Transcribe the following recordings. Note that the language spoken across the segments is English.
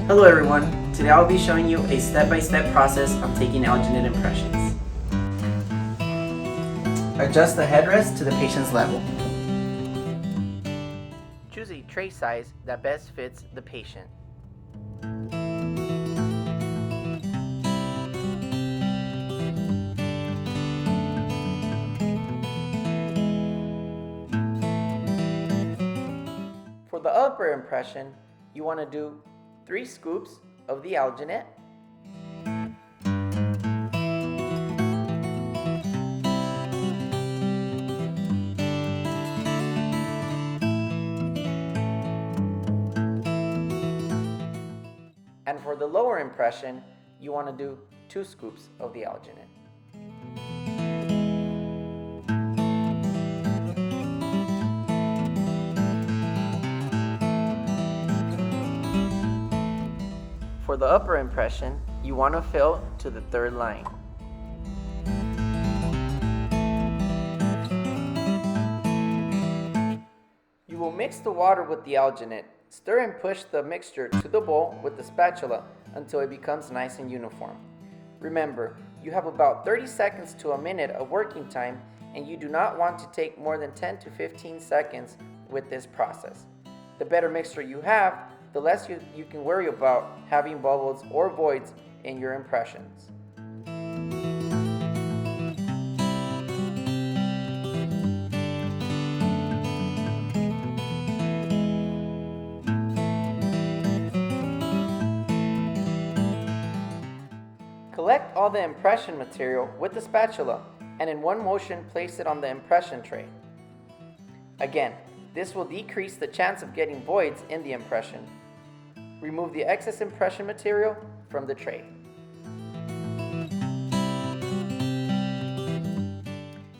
Hello everyone, today I'll be showing you a step-by-step process on taking alginate impressions. Adjust the headrest to the patient's level. Choose a tray size that best fits the patient. For the upper impression, you want to do 3 scoops of the alginate. And for the lower impression, you want to do 2 scoops of the alginate. For the upper impression, you want to fill to the 3rd line. You will mix the water with the alginate. Stir and push the mixture to the bowl with the spatula until it becomes nice and uniform. Remember, you have about 30 seconds to a minute of working time, and you do not want to take more than 10 to 15 seconds with this process. The better mixture you have, the less you can worry about having bubbles or voids in your impressions. Collect all the impression material with the spatula and in one motion place it on the impression tray. Again, this will decrease the chance of getting voids in the impression. Remove the excess impression material from the tray.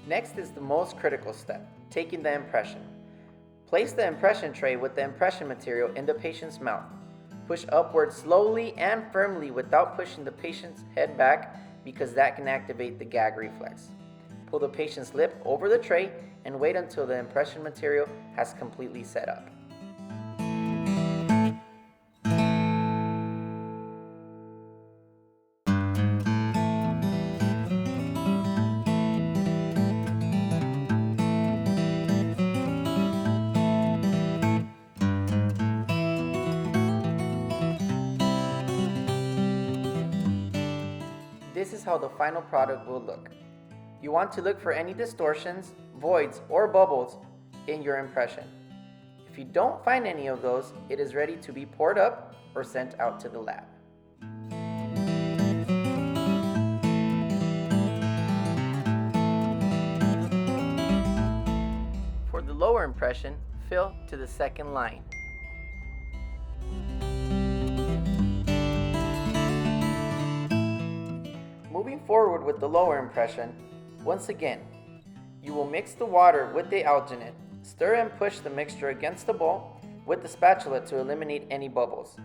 Next is the most critical step, taking the impression. Place the impression tray with the impression material in the patient's mouth. Push upward slowly and firmly without pushing the patient's head back because that can activate the gag reflex. Pull the patient's lip over the tray and wait until the impression material has completely set up. This is how the final product will look. You want to look for any distortions, voids, or bubbles in your impression. If you don't find any of those, it is ready to be poured up or sent out to the lab. For the lower impression, fill to the 2nd line. Moving forward with the lower impression, once again, you will mix the water with the alginate. Stir and push the mixture against the bowl with the spatula to eliminate any bubbles.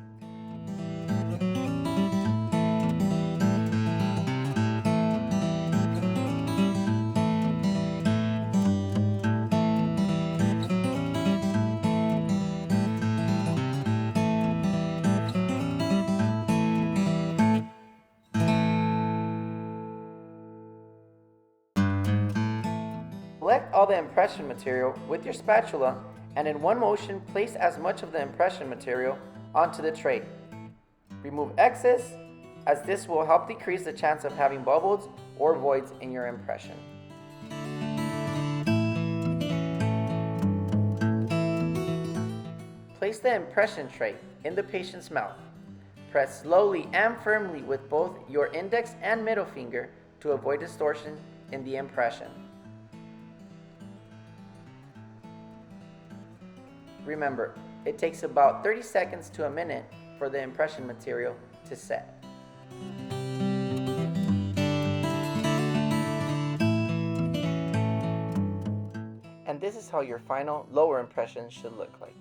Collect all the impression material with your spatula and in one motion place as much of the impression material onto the tray. Remove excess, as this will help decrease the chance of having bubbles or voids in your impression. Place the impression tray in the patient's mouth. Press slowly and firmly with both your index and middle finger to avoid distortion in the impression. Remember, it takes about 30 seconds to a minute for the impression material to set. And this is how your final lower impression should look like.